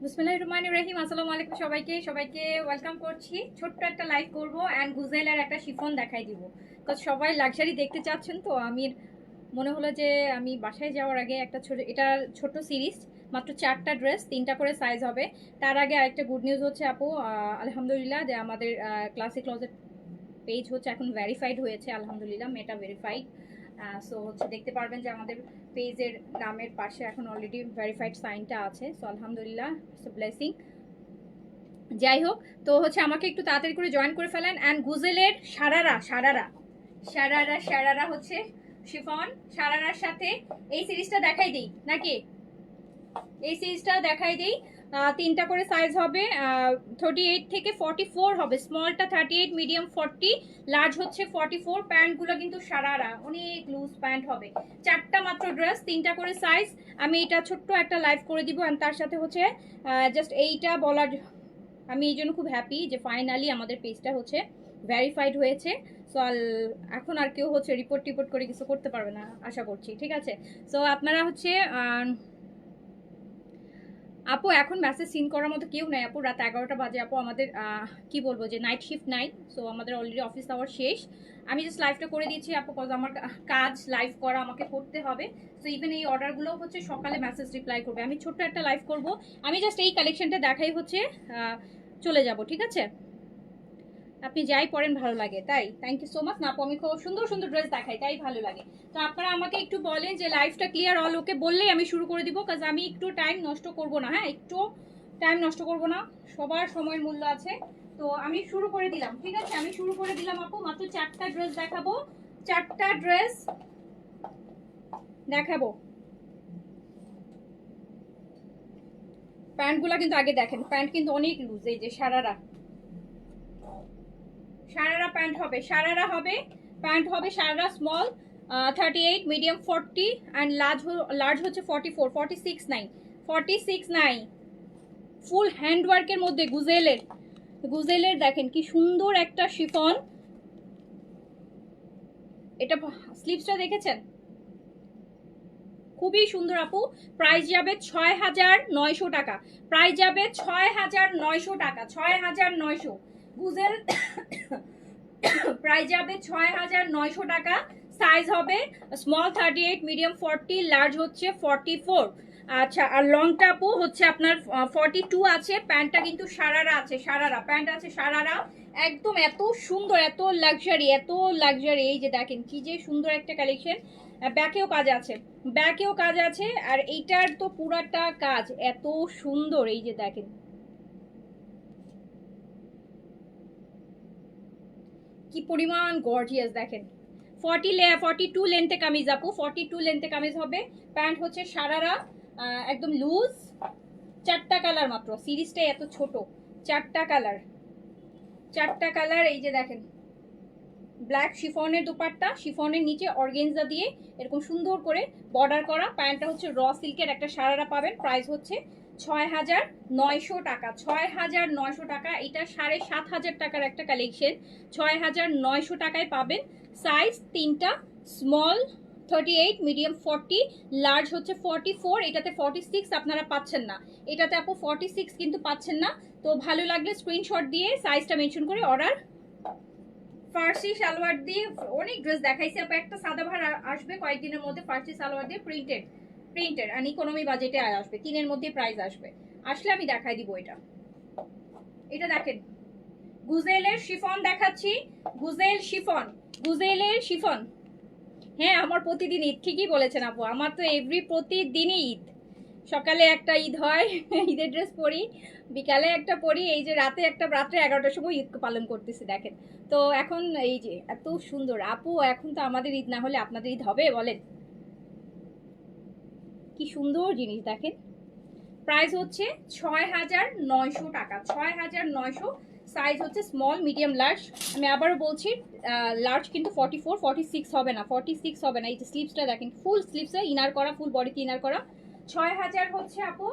বিসমিল্লাহির রহমানির রহিম। আসসালামু আলাইকুম সবাইকে ওয়েলকাম করছি। ছোট্ট একটা লাইভ করব অ্যান্ড গুজেলের একটা শিফন দেখাই দিব, বিকজ সবাই লাক্সারি দেখতে চাচ্ছেন। তো আমি মনে হলো যে আমি বাসায় যাওয়ার আগে একটা ছোট সিরিজ, মাত্র 4টা ড্রেস, 3টা করে সাইজ হবে। তার আগে আরেকটা গুড নিউজ হচ্ছে আপু, আলহামদুলিল্লাহ, যে আমাদের ক্লাসিক ক্লজেট পেজ হচ্ছে এখন ভেরিফাইড হয়েছে, আলহামদুলিল্লাহ, মেটা ভেরিফাইড। সো হচ্ছে দেখতে পারবেন যে আমাদের পেজের নামের পাশে এখন অলরেডি ভেরিফাইড সাইনটা আছে। সো আলহামদুলিল্লাহ, ইটস আ ব্লেসিং। যাই হোক, তো হচ্ছে আমাকে একটু তাড়াতাড়ি করে জয়েন করে ফেলেন। অ্যান্ড গুজেলের সারারা হচ্ছে শিফন, সারারার সাথে এই সিরিজটা দেখাই দিই নাকি? এই সিরিজটা দেখাই দিই। 3টা করে সাইজ হবে, 38 থেকে 44 হবে। স্মলটা 38, মিডিয়াম 40, লার্জ হচ্ছে 44। প্যান্টগুলো কিন্তু সারারা অনেক লুজ প্যান্ট হবে। 4টা মাত্র ড্রেস, 3টা করে সাইজ। আমি এটা ছোট্ট একটা লাইভ করে দিব। অ্যান্ড তার সাথে হচ্ছে জাস্ট এইটা বলার, আমি এই জন্য খুব হ্যাপি যে ফাইনালি আমাদের পেজটা হচ্ছে ভেরিফাইড হয়েছে। সো এখন আর কেউ হচ্ছে রিপোর্ট করে কিছু করতে পারবে না আশা করছি, ঠিক আছে? সো আপনারা হচ্ছে আপু এখন মেসেজ সিন করার মতো কেউ নাই আপু। রাত 11টা বাজে আপু, আমাদের কি বলবো যে নাইট শিফট নাই। সো আমাদের অলরেডি অফিস আওয়ার শেষ। আমি জাস্ট লাইভটা করে দিচ্ছি আপু, কজ আমার কাজ লাইভ করা আমাকে করতে হবে। সো ইভেন এই অর্ডারগুলো হচ্ছে সকালে মেসেজ রিপ্লাই করবে। আমি ছোট্ট একটা লাইভ করব, আমি জাস্ট এই কালেকশনটা দেখাই হচ্ছে চলে যাব, ঠিক আছে? আপনি যাই পড়েন ভালো লাগে, তাই থ্যাংক ইউ সো মাচ। না আপু, আমি খুব সুন্দর সুন্দর ড্রেস দেখাই, তাই ভালো লাগে। তো আপনারা আমাকে একটু বলেন যে লাইফটা ক্লিয়ার অল ওকে, বললেই আমি শুরু করে দিব, কাজ আমি একটু টাইম নষ্ট করব না। হ্যাঁ, একটু টাইম নষ্ট করব না, সবার সময়ের মূল্য আছে। তো আমি শুরু করে দিলাম, ঠিক আছে? আমি শুরু করে দিলাম আপু। মাত্র 4টা ড্রেস দেখাবো, 4টা ড্রেস দেখাবো। প্যান্টগুলো কিন্তু আগে দেখেন, প্যান্ট কিন্তু অনেক লুজ। এই যে সারারা প্যান্ট হবে, প্যান্ট হবে sharara small 38, medium 40 and large হচ্ছে 44, 46 নাই। ফুল হ্যান্ডওয়ার্কের মধ্যে গুজেলের দেখেন কি সুন্দর একটা শিফন। এটা স্লিভসটা দেখেছেন, খুবই সুন্দর আপু। প্রাইস যাবে 6,900 টাকা, প্রাইস যাবে 6,900 টাকা, 6,900। গুজেল প্রাইস যাবে 6,900 টাকা। সাইজ হবে স্মল 38, মিডিয়াম 40, লার্জ হচ্ছে 44। আচ্ছা, আর লংটা আপু হচ্ছে আপনার 42 আছে। প্যান্টটা কিন্তু সারারা আছে, প্যান্ট আছে সারারা। একদম এত সুন্দর, এত লাক্সারি। এই যে দেখেন কি যে সুন্দর একটা কালেকশন। ব্যাকেও কাজ আছে আর এইটার তো পুরাটা কাজ এত সুন্দর। এই যে দেখেন কি পরিমাণ গর্জিয়াস, দেখেন। 42 লেন্থে কামিজ আপু, 42 লেন্থে কামিজ হবে। প্যান্ট হচ্ছে সারারা, একদম লুজ। 4টা কালার মাত্র, সিরিজটাই এত ছোট। 4টা কালার। এই যে দেখেন, ব্ল্যাক শিফনের দুপাট্টা, শিফনের নিচে অর্গেনজা দিয়ে এরকম সুন্দর করে বর্ডার করা। প্যান্টটা হচ্ছে র সিল্কের একটা সারারা পাবেন। প্রাইস হচ্ছে 6,900 টাকা, 6,900 টাকা। এটা 7,500 টাকার একটা কালেকশন, 6,900 টাকায় পাবেন। সাইজ 3টা, স্মল 38, মিডিয়াম 40, লার্জ হচ্ছে 44। এটাতে 46 আপনারা পাচ্ছেন না, এটাতে আপু 46 কিন্তু পাচ্ছেন না। তো ভালো লাগলে স্ক্রিনশট দিয়ে সাইজটা মেনশন করে অর্ডার। ফার্সি সালোয়ার দিয়ে অনেক ড্রেস দেখাইছি আপু, একটা সাদাভার আসবে কয়েকদিনের মধ্যে ফার্সি সালোয়ার দিয়ে প্রিন্টেড আর ইকোনমি বাজেটে আসবে, 3-এর মধ্যে প্রাইস আসবে। আসলে আমি দেখাই দিব। এটা দেখেন, গুজেলের শিফন দেখাচ্ছি। গুজেলের শিফন। হ্যাঁ, আমার প্রতিদিন ঈদ, ঠিকই বলেছেন আপু, আমার তো প্রতিদিনই ঈদ। সকালে একটা ঈদ হয়, ঈদের ড্রেস পরি, বিকালে একটা পরি, এই যে রাত্রে 11টার সময় ঈদ পালন করতেছি দেখেন। তো এখন এই যে এত সুন্দর আপু, এখন তো আমাদের ঈদ না হলে আপনাদের ঈদ হবে বলেন? কি সুন্দর জিনিস দেখেন। প্রাইস হচ্ছে 6,900 টাকা, 6,900। সাইজ হচ্ছে স্মল, মিডিয়াম, লার্জ। আমি আবারও বলছি, লার্জ কিন্তু 44, 46 হবে না, 46 হবে না। এই যে স্লিভসটা দেখেন, ফুল স্লিভসে ইনার করা, ফুল বডিতে ইনার করা। 6,000 হচ্ছে আপু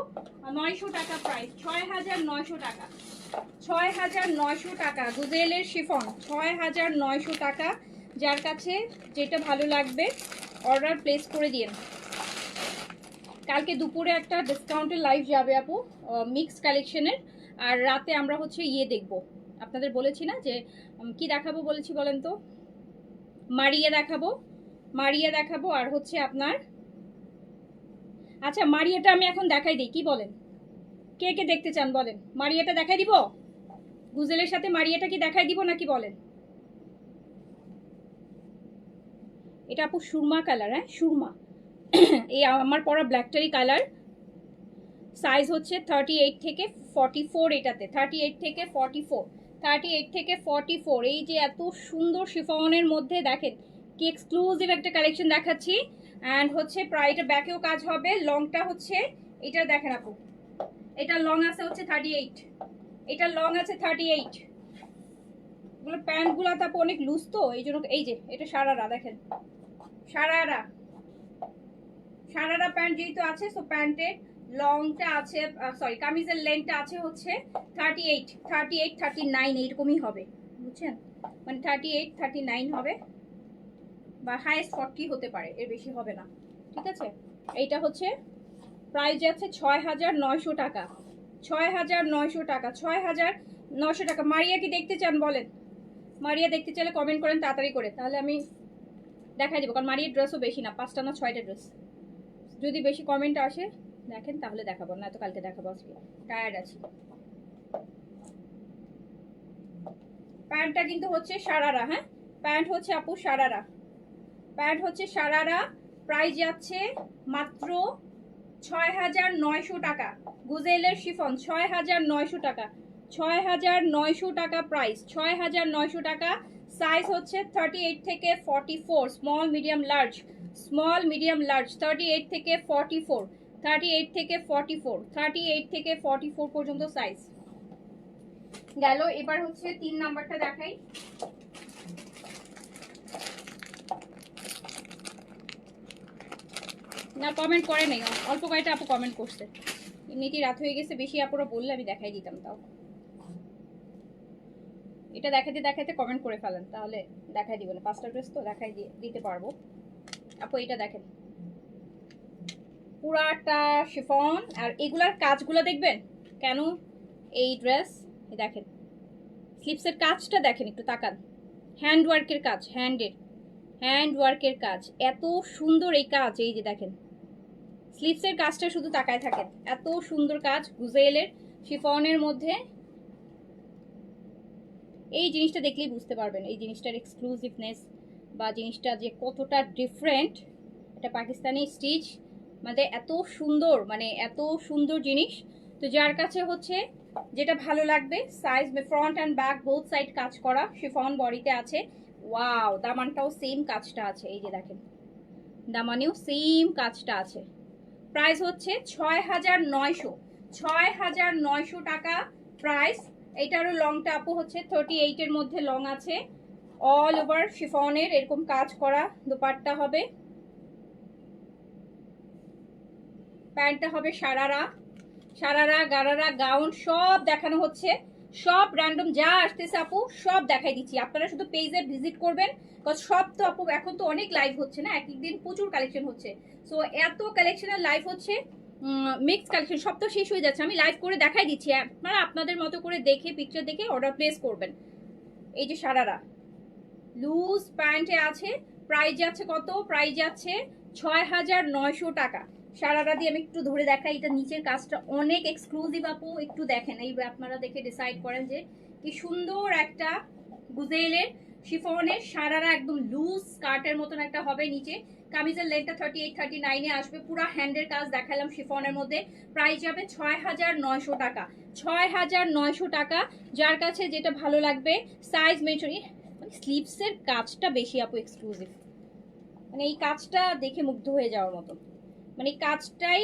900 টাকা প্রাইস, 6,900 টাকা, 6,900 টাকা। গুজেলের শিফন 6,900 টাকা। যার কাছে যেটা ভালো লাগবে অর্ডার প্লেস করে দিন। কালকে দুপুরে একটা ডিসকাউন্টের লাইভ যাবে আপু, মিক্সড কালেকশনের। আর রাতে আমরা হচ্ছে ইয়ে দেখব, আপনাদের বলেছি না যে কি দেখাবো বলেছি বলেন তো, মারিয়া দেখাবো, মারিয়া দেখাবো আর হচ্ছে আপনার, আচ্ছা মারিয়াটা আমি এখন দেখাই দিই, কি বলেন, কে কে দেখতে চান বলেন, মারিয়াটা দেখাই দিব, গুজেলের সাথে মারিয়াটা কি দেখাই দিব নাকি বলেন। এটা আপু সুরমা কালার, হ্যাঁ সুরমা, এই আমার পরা ব্ল্যাকটারি কালার। সাইজ হচ্ছে 38 থেকে 44, এটাতে 38 থেকে 44, 38 থেকে 44। এই যে এত সুন্দর শিফনের মধ্যে দেখেন কি এক্সক্লুসিভ একটা কালেকশন দেখাচ্ছি। অ্যান্ড হচ্ছে প্রাইটা ব্যাকেও কাজ হবে, লংটা হচ্ছে এটা দেখেন আপু, এটা লং আছে হচ্ছে 38, এটা লং আছে 38। এগুলো প্যান্টগুলো তো আপু অনেক লুজ, তো এই জন্য এই যে এটা সারারা দেখেন, সারারা সারারা প্যান্ট যেহেতু আছে, সো প্যান্টের লংটা আছে, সরি কামিজের লেন্থটা আছে হচ্ছে 38, 39 এইরকমই হবে, বুঝছেন, মানে 38 39 হবে, বা হাইয়েস্ট 40 হতে পারে, এর বেশি হবে না, ঠিক আছে। এইটা হচ্ছে প্রাইস যাচ্ছে 6900 টাকা, 6900 টাকা, 6900 টাকা। মারিয়া কি দেখতে চান বলেন, মারিয়া দেখতে চাইলে কমেন্ট করেন তাড়াতাড়ি করে, তাহলে আমি দেখাই দেবো, কারণ মারিয়ার ড্রেসও বেশি না, 5টা না 6টা ড্রেস, যদি বেশি কমেন্ট আসে দেখেন তাহলে দেখাবো, না তো কালকে দেখাবো, আজকে টায়ার্ড আছি। প্যান্টটা কিন্তু হচ্ছে সারারা, হ্যাঁ প্যান্ট হচ্ছে আপু সারারা, প্যান্ট হচ্ছে সারারা। প্রাইস যাচ্ছে মাত্র 6900 টাকা, গুজেলের শিফন 6900 টাকা, 6900 টাকা প্রাইস, 6900 টাকা। সাইজ হচ্ছে 38 থেকে 44, small medium large, small medium large, 38 থেকে 44, 38 থেকে 44, 38 থেকে 44 পর্যন্ত সাইজ গেল। এবার হচ্ছে 3 নাম্বারটা দেখাই। না কমেন্ট করে নেই, অল্প কয়েকটা আপু কমেন্ট করছে, এমনিতেই রাত হয়ে গেছে, বেশি আপুরা বললে আমি দেখাই দিতাম, তাও এটা দেখাতে দেখাতে কমেন্ট করে ফেলেন, তাহলে দেখাই দিব না, 5টা ড্রেস তো দেখাই দিতে পারবো। আপু এটা দেখেন পুরাটা শিফন, আর এগুলার কাজগুলো দেখবেন কেন, এই ড্রেস দেখেন স্লিপসের কাজটা দেখেন, একটু তাকান, হ্যান্ড ওয়ার্কের কাজ, হ্যান্ড ওয়ার্কের কাজ, এত সুন্দর এই কাজ, এই যে দেখেন স্লিপসের কাজটা শুধু তাকায় থাকেন, এত সুন্দর কাজ গুজেলের শিফনের মধ্যে। এই জিনিসটা দেখলেই বুঝতে পারবেন এই জিনিসটার এক্সক্লুসিভনেস, বা জিনিসটা যে কতটা ডিফারেন্ট। এটা পাকিস্তানি স্টিচ, মানে এত সুন্দর, মানে এত সুন্দর জিনিস। তো যার কাছে হচ্ছে যেটা ভালো লাগবে, size front and back both side কাজ করা, শিফন বডিতে আছে। ওয়াও, দামানটাও সেম কাজটা আছে, এই যে দেখেন দামানেও সেম কাজটা আছে। প্রাইস হচ্ছে 6900, 6900 টাকা প্রাইস। এটারও লংটা আপু হচ্ছে 38 এর মধ্যে লং আছে, অল ওভার শিফনের এরকম কাজ করা দোপাট্টা হবে, প্যান্টটা হবে সারারা, সারারা গারারা গাউন সব দেখানো হচ্ছে, সব র্যান্ডম যা আসতেছে আপু সব দেখাই দিচ্ছি, আপনারা শুধু পেজে ভিজিট করবেন, সব তো আপু এখন তো অনেক লাইভ হচ্ছে না, এক একদিন প্রচুর কালেকশন হচ্ছে, সো এত কালেকশনের লাইভ হচ্ছে, মিক্স কালেকশন সব তো শেষ হয়ে যাচ্ছে, আমি লাইভ করে দেখাই দিচ্ছি, আপনারা আপনাদের মতো করে দেখে পিকচার দেখে অর্ডার প্লেস করবেন। এই যে সারারা লুজ প্যান্টে আছে, প্রাইস যাচ্ছে কত, প্রাইস যাচ্ছে 6900 টাকা। সারারা দিয়ে আমি একটু ধরে দেখাই, এটা নিচের কাজটা অনেক এক্সক্লুসিভ আপু, একটু দেখেন, এই আপনারা দেখে ডিসাইড করেন যে কি সুন্দর একটা গুজেলের শিফনের সারারা, একদম লুজ স্কার্টের মতন একটা হবে নিচে, কামিজের লেন্থটা 38 39 এ আসবে, পুরো হ্যান্ডের কাজ দেখালাম শিফনের মধ্যে। প্রাইস যাবে 6900 টাকা, 6900 টাকা। যার কাছে যেটা ভালো লাগবে সাইজ মেনশন, স্লিপসের কাজটা বেশি আপু এক্সক্লুসিভ, মানে এই কাজটা দেখে মুগ্ধ হয়ে যাওয়ার মতো, মানে এই কাজটাই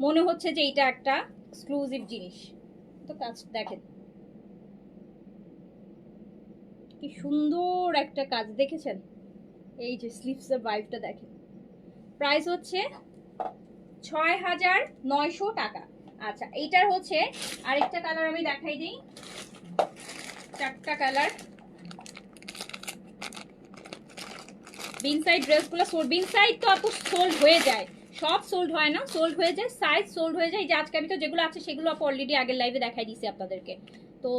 মনে হচ্ছে যে এটা একটা এক্সক্লুসিভ জিনিস। তো কাজ দেখেন কি সুন্দর একটা কাজ, দেখেছেন এই যে স্লিপসের ভাইবটা দেখেন। প্রাইস হচ্ছে 6900 টাকা। আচ্ছা এইটার হচ্ছে আরেকটা কালার আমি দেখাই দিই, 4টা কালার। বিন সাইড ড্রেসগুলো বিন সাইড তো আপু সোল্ড হয়ে যায়, সব সোল্ড হয় না, সোল্ড হয়ে যায়, সাইজ সোল্ড হয়ে যায়। এই যে আজকে আমি তো যেগুলো আছে সেগুলো আপু অলরেডি আগের লাইভে দেখাই দিয়েছি আপনাদেরকে। তো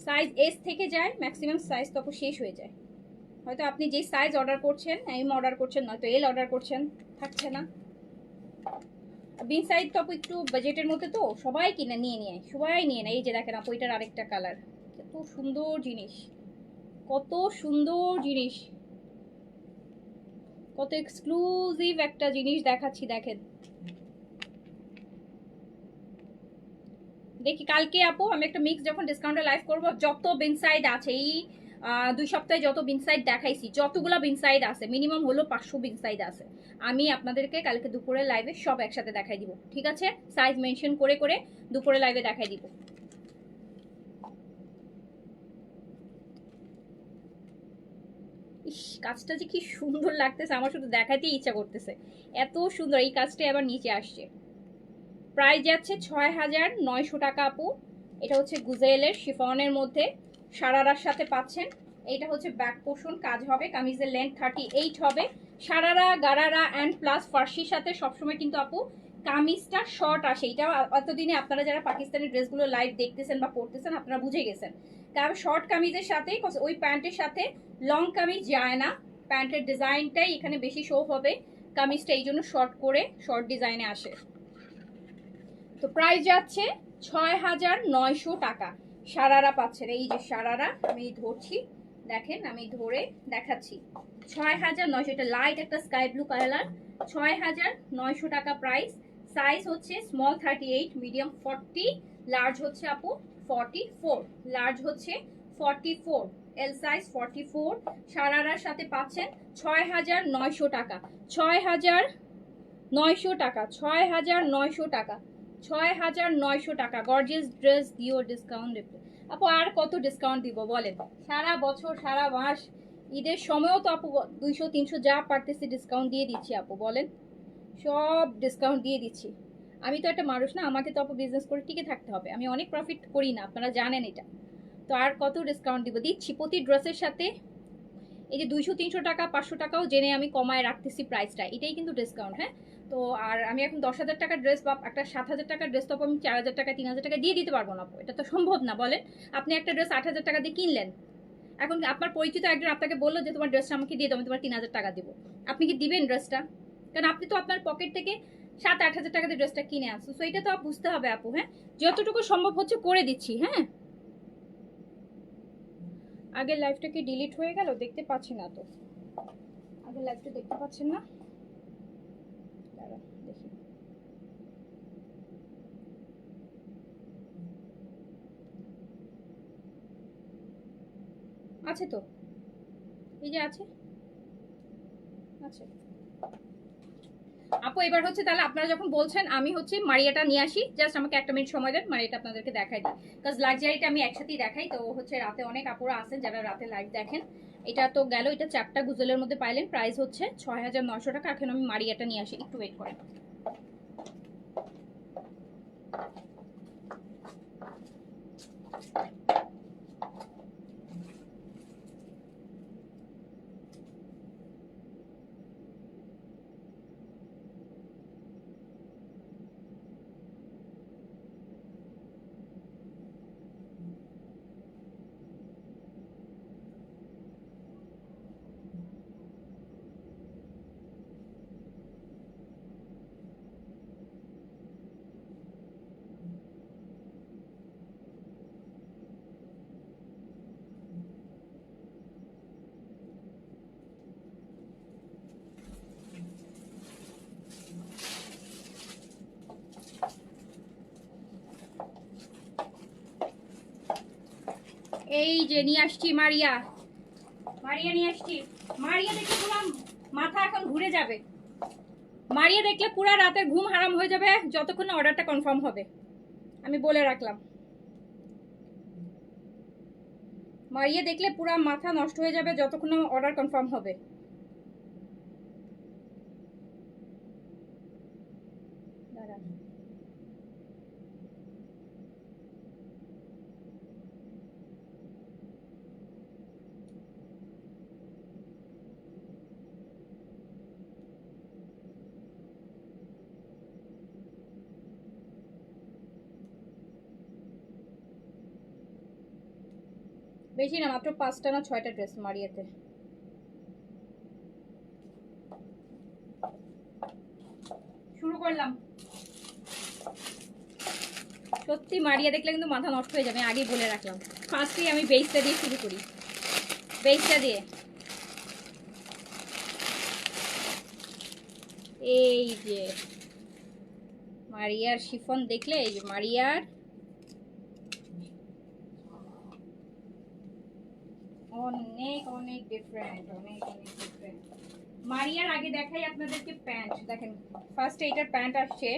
সাইজ এস থেকে যায়, ম্যাক্সিমাম সাইজ তো আপু শেষ হয়ে যায়। হয়তো আপনি যেই সাইজ অর্ডার করছেন, এম অর্ডার করছেন, নয়তো এল অর্ডার করছেন, থাকছে না। বিন সাইজ তো আপু একটু বাজেটের মধ্যে, তো সবাই কিনে নিয়ে সবাই নিয়ে নেয়। এই যে দেখেন আপু, এটার আরেকটা কালার, কত সুন্দর জিনিস, কত সুন্দর জিনিস, কত এক্সক্লুসিভ একটা জিনিস দেখাচ্ছি দেখেন। দেখি কালকে আপু আমি একটা মিক্স যখন ডিসকাউন্টে লাইভ করব, যত বিনসাইড আছে এই 2 সপ্তাহে যত বিনসাইড দেখাইছি, যতগুলো বিনসাইড আছে মিনিমাম হলো 500 বিনসাইড আছে, আমি আপনাদেরকে কালকে দুপুরে লাইভে সব একসাথে দেখাই দিব, ঠিক আছে? সাইজ মেনশন করে করে দুপুরে লাইভে দেখাই দিব। ইস, কাজটা যে কি সুন্দর লাগতেছে, আমার শুধু দেখাতেই ইচ্ছা করতেছে, এত সুন্দর। এই কাজটা আবার নিচে আসছে, প্রাইস যাচ্ছে ৬,৯০০ টাকা আপু। এটা হচ্ছে গুজেলের শিফনের মধ্যে সারারার সাথে পাচ্ছেন। এইটা হচ্ছে ব্যাক পোর্শন, কাজ হবে, কামিজের লেন্থ 38 হবে। সারারা গারারা অ্যান্ড প্লাস ফার্সির সাথে সবসময় কিন্তু আপু কামিজটা শর্ট আসে। এটা এতদিনে আপনারা যারা পাকিস্তানি ড্রেসগুলো লাইভ দেখতেছেন বা পড়তেছেন আপনারা বুঝে গেছেন, কারণ শর্ট কামিজের সাথে ওই প্যান্টের সাথে লং কামিজ যায় না, প্যান্টের ডিজাইনটাই এখানে বেশি শো হবে, কামিজটা এই জন্য শর্ট করে শর্ট ডিজাইনে আসে। তো প্রাইস যাচ্ছে ৬,৯০০ টাকা। সারারা পাচ্ছেন, এই যে সারারা আমি ধরছি, দেখেন আমি ধরে দেখাচ্ছি, ৬,৯০০। এটা লাইট একটা স্কাই ব্লু কালার, ৬,৯০০ টাকা প্রাইস। সাইজ হচ্ছে স্মল 38, মিডিয়াম 40, লার্জ হচ্ছে আপু 44, লার্জ হচ্ছে 44, এল সাইজ 44। সারারার সাথে পাচ্ছেন ৬,৯০০ টাকা, ৬,৯০০ টাকা, ৬,৯০০ টাকা, ৬,৯০০ টাকা। গর্জিয়াস ড্রেস দিও ডিসকাউন্ট আপু, আর কত ডিসকাউন্ট দিব বলেন? সারা বছর সারা মাস ঈদের সময়ও তো আপু 200-300 যা পারতেছি ডিসকাউন্ট দিয়ে দিচ্ছি আপু, বলেন? সব ডিসকাউন্ট দিয়ে দিচ্ছি। আমি তো একটা মানুষ না, আমাকে তো আপু বিজনেস করে টিকে থাকতে হবে, আমি অনেক প্রফিট করি না, আপনারা জানেন এটা। তো আর কত ডিসকাউন্ট দিব, দিচ্ছি প্রতি ড্রেসের সাথে। এই যে 200-300 টাকা 500 টাকাও জেনে আমি কমায় রাখতেছি প্রাইসটা, এটাই কিন্তু ডিসকাউন্ট। হ্যাঁ, তো আর আমি এখন 10,000 টাকার ড্রেস বা একটা 7,000 টাকার ড্রেস তো আমি 4,000 টাকা 3,000 টাকা দিয়ে দিতে পারবো না, এটা তো সম্ভব না, বলেন? আপনি একটা ড্রেস 8,000 টাকা দিয়ে কিনলেন, এখন আপনার পরিচিত একজন আপনাকে বললো যে তোমার ড্রেসটা আমাকে দিয়ে দাও, আমি তোমার 3,000 টাকা দিব, আপনি কি দিবেন ড্রেসটা? কারণ আপনি তো আপনার পকেট থেকে 7-8,000 টাকা দিয়ে ড্রেসটা কিনে আসছো, সো এটা তো বুঝতে হবে আপু। হ্যাঁ, যতটুকু সম্ভব হচ্ছে করে দিচ্ছি। হ্যাঁ, আগের লাইভটা কি ডিলিট হয়ে গেল? দেখতে পাচ্ছি না তো, আগের লাইভটা দেখতে পাচ্ছেন না? দেখি, আছে তো, এই যে আছে, আছে আপু। এবার হচ্ছে তাহলে আপনারা যখন বলছেন আমি হচ্ছে মারিয়াটা নিয়ে আসি, জাস্ট আমাকে 1 মিনিট সময় দেন, মারিয়াটা আপনাদেরকে দেখাই দিই, কাজ লাক্সারিটা আমি একসাথেই দেখাই। তো হচ্ছে রাতে অনেক আপুরা আছেন যারা রাতে লাইভ দেখেন। এটা তো গেল, এটা 4টা গুজলের মধ্যে পাইলেন, প্রাইস হচ্ছে ৬,৯০০ টাকা। এখন আমি মারিয়াটা নিয়ে আসি, একটু ওয়েট করেন। এই যে নিয়ে আসছি মারিয়া, মারিয়া নিয়ে আসছি। মারিয়া দেখলে পুরো মাথা এখন ঘুরে যাবে, মারিয়া দেখলে পুরো রাতের ঘুম হারাম হয়ে যাবে যতক্ষণ না অর্ডারটা কনফার্ম হবে, আমি বলে রাখলাম। মারিয়া দেখলে পুরো মাথা নষ্ট হয়ে যাবে যতক্ষণ না অর্ডার কনফার্ম হবে। দাঁড়ান, বেশি না, মাত্র 5টা না 6টা ড্রেস মারিয়াতে। শুরু করলাম। সত্যি মারিয়া দেখলে কিন্তু মাথা নষ্ট হয়ে যাবে, আগেই বলে রাখলাম। ফার্স্টেই আমি বেসটা দিয়ে শুরু করি, বেসটা দিয়ে। এই যে মারিয়ার শিফন দেখলে, এই যে মারিয়ার অনেক অনেক ডিফারেন্ট, অনেক অনেক ডিফারেন্ট। মারিয়ার আগে দেখাই আপনাদেরকে প্যান্ট। দেখেন ফার্স্টে এটার প্যান্ট আসছে,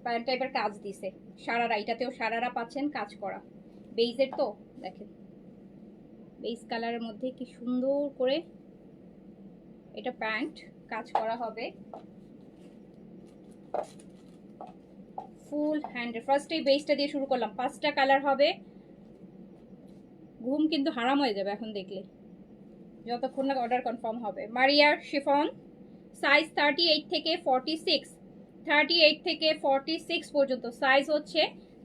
প্যান্টটা এবার কাজ দিছে সারারা, এটাতেও সারারা পাচ্ছেন কাজ করা বেইজের। তো দেখেন বেইজ কালারের মধ্যে কি সুন্দর করে এটা প্যান্ট কাজ করা হবে ফুল হ্যান্ডে। ফার্স্টে বেইজটা দিয়ে শুরু করলাম, 5টা কালার হবে। ঘুম কিন্তু হারাম হয়ে যাবে এখন দেখলে, যতক্ষণ না অর্ডার কনফার্ম হবে। মারিয়ার শিফন, সাইজ 38 থেকে 46, 38 থেকে 46 পর্যন্ত সাইজ হচ্ছে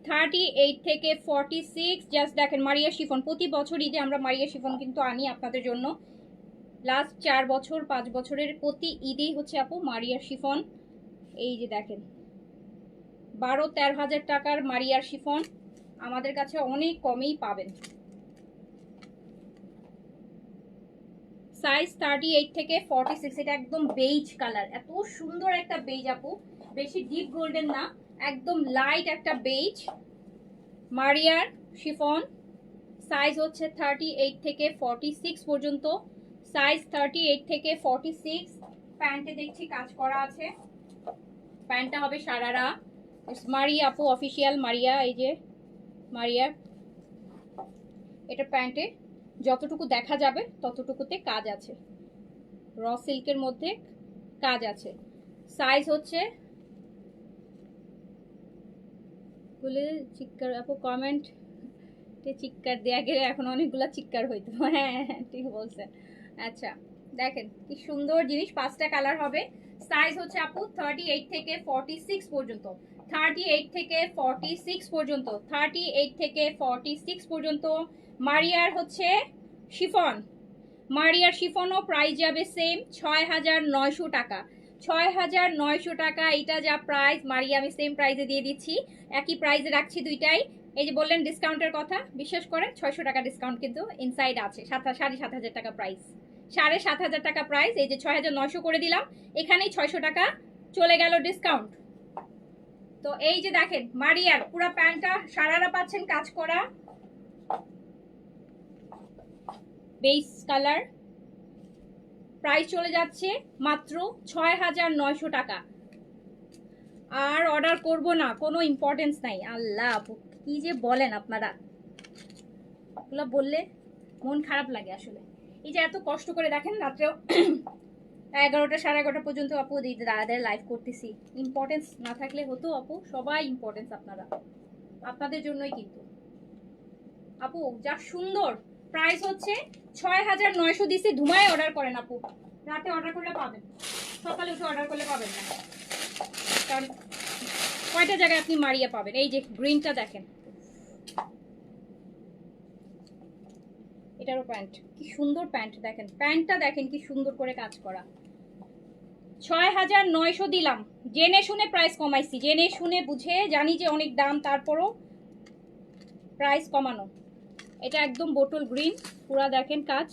38 থেকে 46। জাস্ট দেখেন মারিয়া শিফন, প্রতি বছর ঈদে আমরা মারিয়া শিফন কিন্তু আনি আপনাদের জন্য। লাস্ট 4 বছর 5 বছরের প্রতি ঈদেই হচ্ছে আপু মারিয়া শিফন। এই যে দেখেন 12-13 হাজার টাকার মারিয়ার শিফন আমাদের কাছে অনেক কমেই পাবেন। সাইজ 38 থেকে 46। এটা একদম বেজ কালার, এত সুন্দর একটা বেজ আপু, বেশি ডিপ গোল্ডেন না, একদম লাইট একটা বেজ মারিয়ার শিফন। সাইজ হচ্ছে 38 থেকে 46 পর্যন্ত, সাইজ 38 থেকে 46। প্যান্টে দেখছি কাজ করা আছে, প্যান্টটা হবে সারারা। মারিয়া আপু অফিসিয়াল মারিয়া, এই যে মারিয়া। এটা প্যান্টে যতটুকু দেখা যাবে ততটুকুতে কাজ আছে, র সিল্কের মধ্যে কাজ আছে। সাইজ হচ্ছে, বলে চিৎকার আপু কমেন্ট চিৎকার দেয়া গেলে এখন অনেকগুলা চিৎকার হইতো। হ্যাঁ ঠিক বলছেন। আচ্ছা দেখেন কি সুন্দর জিনিস, 5টা কালার হবে। সাইজ হচ্ছে আপু 38 থেকে 46 পর্যন্ত, 38 থেকে 46 পর্যন্ত, 38 থেকে 46 পর্যন্ত। মারিয়ার হচ্ছে শিফন, মারিয়ার শিফনও প্রাইস যাবে সেম 6,900 টাকা, 6,900 টাকা। এটা যা প্রাইস মারিয়া আমি সেম প্রাইসে দিয়ে দিচ্ছি, একই প্রাইসে রাখছি দুইটাই। এই যে বললেন ডিসকাউন্টের কথা, বিশ্বাস করেন 600 টাকা ডিসকাউন্ট কিন্তু ইনসাইড আছে। 7,500 টাকা প্রাইস, 7,500 টাকা প্রাইস। এই যে 6,900 করে দিলাম, এখানেই 600 টাকা চলে গেল ডিসকাউন্ট। তো এই যে দেখেন মারিয়ার পুরো প্যান্টটা সারারা পাচ্ছেন কাজ করা, বেস কালার। প্রাইস চলে যাচ্ছে মাত্র 6,900 টাকা। আর অর্ডার করব না, কোনো ইম্পর্টেন্স নাই। আল্লাহ কি যে বলেন আপনারা, এগুলো বললে মন খারাপ লাগে আসলে। এই যে এত কষ্ট করে দেখেন রাত্রেও 11টা 11:30 পর্যন্ত আপু দাদাদের লাইভ করতেছি। ইম্পর্টেন্স না থাকলে হতো আপু, সবাই ইম্পর্টেন্স আপনারা, আপনাদের জন্যই কিন্তু আপু। যা সুন্দর প্রাইস হচ্ছে 6,900 দিছে। ধুমায় অর্ডার করেন আপু, রাতে অর্ডার করলে পাবেন, সকালে উঠে অর্ডার করলে পাবেন না, কারণ কয়টা জায়গায় আপনি মারিয়া পাবেন। এই যে গ্রিনটা দেখেন, এটারও প্যান্ট কি সুন্দর প্যান্ট, দেখেন প্যান্টটা দেখেন কি সুন্দর করে কাজ করা। 6,900 দিলাম, জেনে শুনে প্রাইস কমাইছি, জেনে শুনে বুঝে, জানি যে অনেক দাম তারপরও প্রাইস কমানো। এটা একদম বোটল গ্রিন, পুরা দেখেন কাজ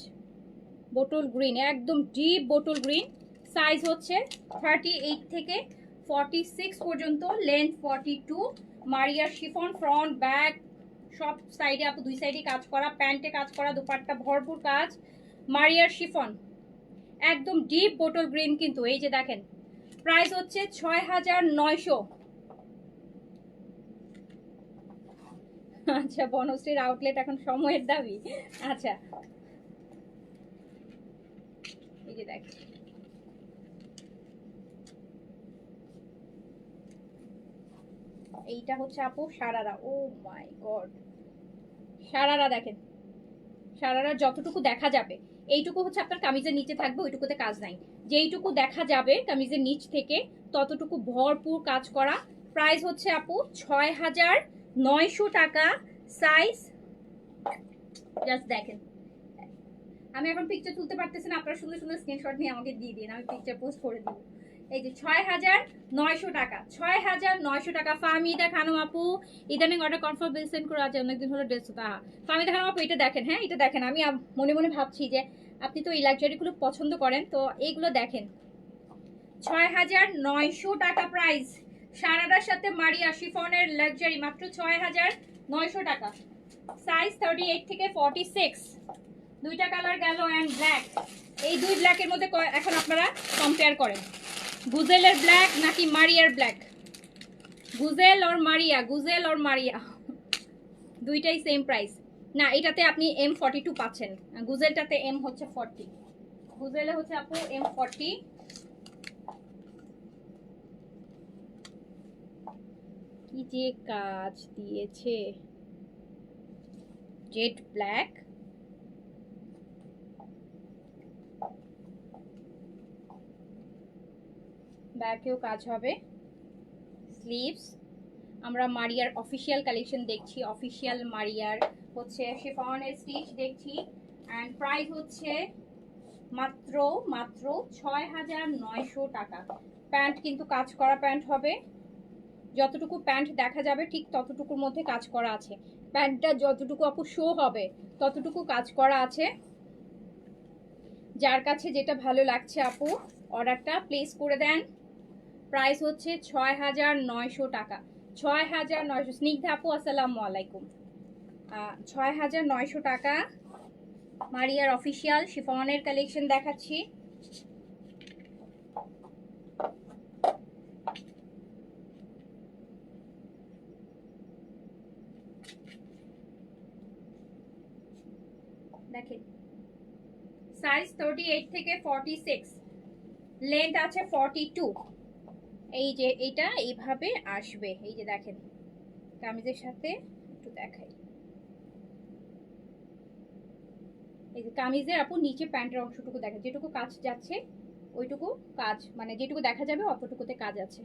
বোটল গ্রিন, একদম ডিপ বোটল গ্রিন। সাইজ হচ্ছে 38 থেকে 46 পর্যন্ত, লেন্থ 42। মারিয়ার শিফন, ফ্রন্ট ব্যাক সব সাইডে আপু দুই সাইডে কাজ করা, প্যান্টে কাজ করা, দুপাট্টা ভরপুর কাজ। মারিয়ার শিফন একদম ডিপ বোটল গ্রিন কিন্তু। এই যে দেখেন প্রাইস হচ্ছে 6,900। আচ্ছা বনশ্রীর আউটলেট এখন সময়ের দাবি। আচ্ছা এই যে দেখেন এইটা হচ্ছে আপু সারারা। ও মাই গড, সারারা দেখেন, সারারা যতটুকু দেখা যাবে এইটুকু হচ্ছে আপনার কামিজের নিচে থাকবে, ওইটুকুতে কাজ নাই। যেইটুকু দেখা যাবে কামিজের নিচ থেকে ততটুকু ভরপুর কাজ করা। প্রাইস হচ্ছে আপু 6,900 টাকা। সাইজ জাস্ট দেখেন, আমি এখন পিকচার তুলতে পারতেছি না, আপনারা সুন্দর সুন্দর স্ক্রিনশট নিয়ে আমাকে দিয়ে দিন, আমি পিকচার পোস্ট করে দিব। এই যে 6,900 টাকা, 6,900 টাকা। ফাহমিদা খানম আপু, ইদানিং অর্ডার কনফার্ম বিল সেন্ড করে আছে, অনেকদিন হলো ড্রেস তো। ফাহমিদা খানম আপু এটা দেখেন, হ্যাঁ এটা দেখেন। আমি মনে মনে ভাবছি যে আপনি তো এই লাক্সারিগুলো পছন্দ করেন, তো এইগুলো দেখেন। 6,900 টাকা প্রাইস, সারারার সাথে মারিয়া শিফনের লাক্সারি মাত্র 6,900 টাকা। সাইজ 38 থেকে 46, দুইটা কালার গেল অ্যান্ড ব্ল্যাক। এই দুই ব্ল্যাকের মধ্যে এখন আপনারা কম্পেয়ার করেন, গুজেলের ব্ল্যাক নাকি মারিয়ার ব্ল্যাক। গুজেল আর মারিয়া, গুজেল আর মারিয়া দুইটাই সেম প্রাইস না। এটাতে আপনি M42 পাচ্ছেন, গুজেলটাতে M হচ্ছে 40, গুজেলে হচ্ছে আপু M40। কি যে কাজ দিয়েছে, জেড ব্ল্যাক, ব্যাকেও কাজ হবে, স্লিভস। আমরা মারিয়ার অফিসিয়াল কালেকশন দেখছি, অফিসিয়াল মারিয়ার হচ্ছে শিফনের স্টিচ দেখছি, অ্যান্ড প্রাইস হচ্ছে মাত্র মাত্র 6,900 টাকা। প্যান্ট কিন্তু কাজ করা প্যান্ট হবে, যতটুকু প্যান্ট দেখা যাবে ঠিক ততটুকুর মধ্যে কাজ করা আছে। প্যান্টটা যতটুকু আপু শো হবে ততটুকু কাজ করা আছে। যার কাছে যেটা ভালো লাগছে আপু অর্ডারটা প্লেস করে দেন। প্রাইস হচ্ছে 6,900 টাকা, 6,900। স্নিগ্ধা আপু আসসালামু আলাইকুম। 6,900 টাকা মারিয়ার অফিসিয়াল শিফনের কালেকশন দেখাচ্ছি। দেখেন, সাইজ 38 থেকে 46, লেন্থ আছে 42। এই যে এটা এইভাবে আসবে, এই যে দেখেন কামিজের সাথে একটু দেখাই। এই যে কামিজের আপু নিচে প্যান্টের অংশটুকু দেখেন, যেটুকু কাজ যাচ্ছে ওইটুকু কাজ, মানে যেটুকু দেখা যাবে অতটুকুতে কাজ আছে।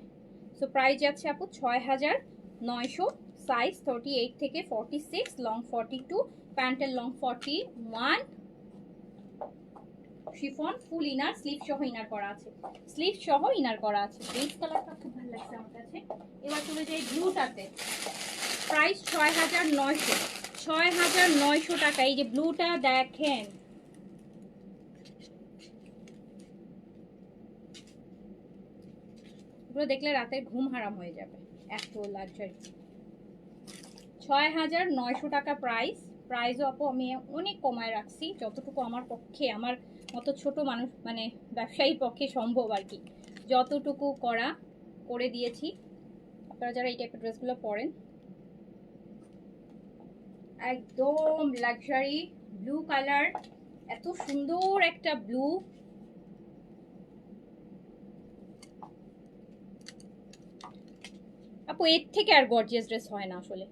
সো প্রাইস যাচ্ছে আপু 6,900, সাইজ 38 থেকে 46, লং 42, প্যান্টের লং 41, শিফন ফুল ইনার, স্লিভ সহ ইনার করা আছে, স্লিভ সহ ইনার করা আছে। বেজ কালারটা খুব ভালো লাগছে আমার কাছে। এবার চলে যাই ব্লুটাতে, প্রাইস 6,900, 6,900 টাকা। এই যে ব্লুটা দেখেন, এগুলো দেখলে রাতের ঘুম হারাম হয়ে যাবে, এত লাক্সারি। 6,900 টাকা প্রাইস। প্রাইসও আপু আমি অনেক কমায় রাখছি, যতটুকু আমার পক্ষে, আমার মতো ছোট মানুষ মানে ব্যবসায়ীর পক্ষে সম্ভব আর কি, যতটুকু করা করে দিয়েছি। আপনারা যারা এই টাইপের ড্রেসগুলো পরেন, একদম লাক্সারি ব্লু কালার, এত সুন্দর একটা ব্লু। আপু এর থেকে আর গর্জিয়াস ড্রেস হয় না আসলে,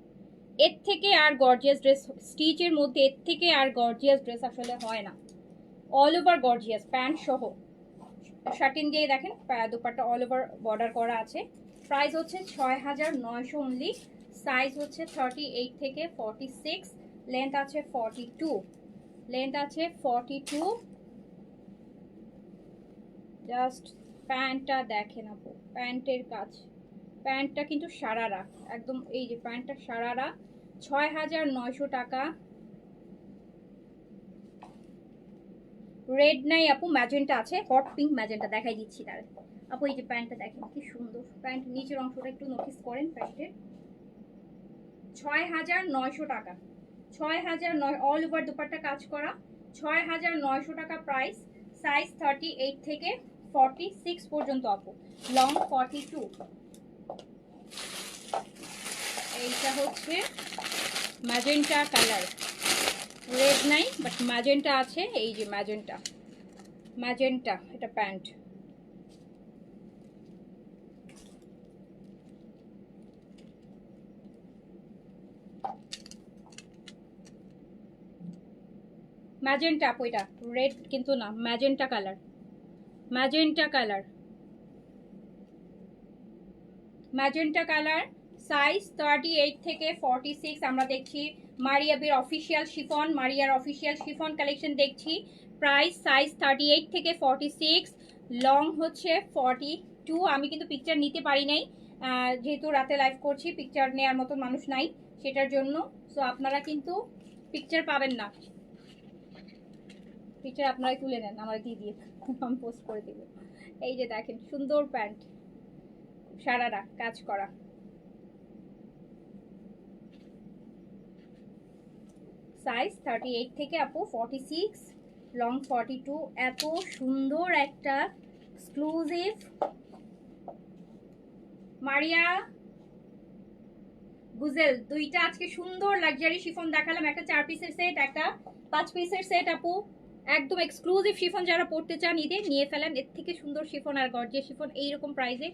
এর থেকে আর গর্জিয়াস ড্রেস স্টিচের মধ্যে এর থেকে আর গর্জিয়াস ড্রেস আসলে হয় না। অল ওভার গর্জিয়াস, প্যান্ট সহ শার্টিন দিয়ে দেখেন, দুপাট্টা অল ওভার বর্ডার করা আছে। প্রাইস হচ্ছে 6,900 অনলি। সাইজ হচ্ছে 38 থেকে 46, লেন্থ আছে 42, লেন্থ আছে 42। জাস্ট প্যান্টটা দেখেন আপু, প্যান্টের কাজ, প্যান্টটা কিন্তু সারারা একদম, এই যে প্যান্টটা সারারা। 6,900 টাকা। রেড নাই আপু, ম্যাজেন্টা আছে, হট পিঙ্ক ম্যাজেন্টা দেখাই দিচ্ছি তার আপু। এই যে প্যান্টটা দেখেন কি সুন্দর, প্যান্ট নিচের অংশটা একটু নোটিস করেন প্যান্টের। 6,900 টাকা, 6,900, অল ওভার দুপাট্টা কাজ করা, 6,900 টাকা প্রাইস। সাইজ 38 থেকে 46 পর্যন্ত আপু, লং 42। এইটা হচ্ছে ম্যাজেন্টা কালার, রেড নাই বাট ম্যাজেন্টা আছে। এই যে ম্যাজেন্টা, ম্যাজেন্টা এটা প্যান্ট। ম্যাজেন্টা আপু, এটা রেড কিন্তু না, magenta colour, magenta colour, magenta colour. Size 38 থেকে 46 আমরা দেখছি। মারিয়াবের অফিসিয়াল শিফন, মারিয়ার অফিসিয়াল শিফন কালেকশন দেখছি। প্রাইস সাইজ 38 থেকে 46, লং হচ্ছে 42। আমি কিন্তু পিকচার নিতে পারি নাই, যেহেতু রাতে লাইভ করছি, পিকচার নেওয়ার মতো মানুষ নাই সেটার জন্য। সো আপনারা কিন্তু পিকচার পাবেন না, পিকচার আপনারাই তুলে নেন, আমার দিয়ে দিয়ে আমি পোস্ট করে দেব। এই যে দেখেন সুন্দর প্যান্ট, সারারা কাজ করা। সাইজ 38 থেকে আপু 46, লং 42। এত সুন্দর একটা এক্সক্লুসিভ মারিয়া গুজেল, দুইটা আজকে সুন্দর লাক্সারি শিফন দেখালাম, একটা 4 পিসের সেট, একটা 5 পিসের সেট। আপু একদম এক্সক্লুসিভ শিফন, যারা পড়তে চান ঈদে নিয়ে ফেলেন। এর থেকে সুন্দর শিফন আর গর্জিয়াস শিফন এইরকম প্রাইসে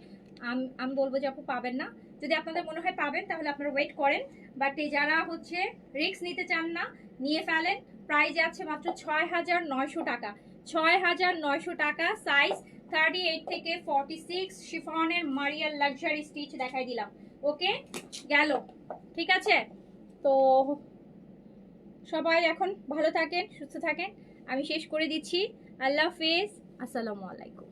আমি বলবো যে আপু পাবেন না। যদি আপনাদের মনে হয় পাবেন তাহলে আপনারা ওয়েট করেন, বাট এই যারা হচ্ছে রিস্ক নিতে চান না নিয়ে ফেলেন। প্রাইস আছে মাত্র 6,900 টাকা, 6,900 টাকা। সাইজ 38 থেকে 46, শিফনের মারিয়ার লাক্সারি স্টিচ দেখাই দিলাম। ওকে গেল, ঠিক আছে। তো সবাই এখন ভালো থাকেন, সুস্থ থাকেন, আমি শেষ করে দিচ্ছি। আল্লাহ হাফেজ, আসসালামু আলাইকুম।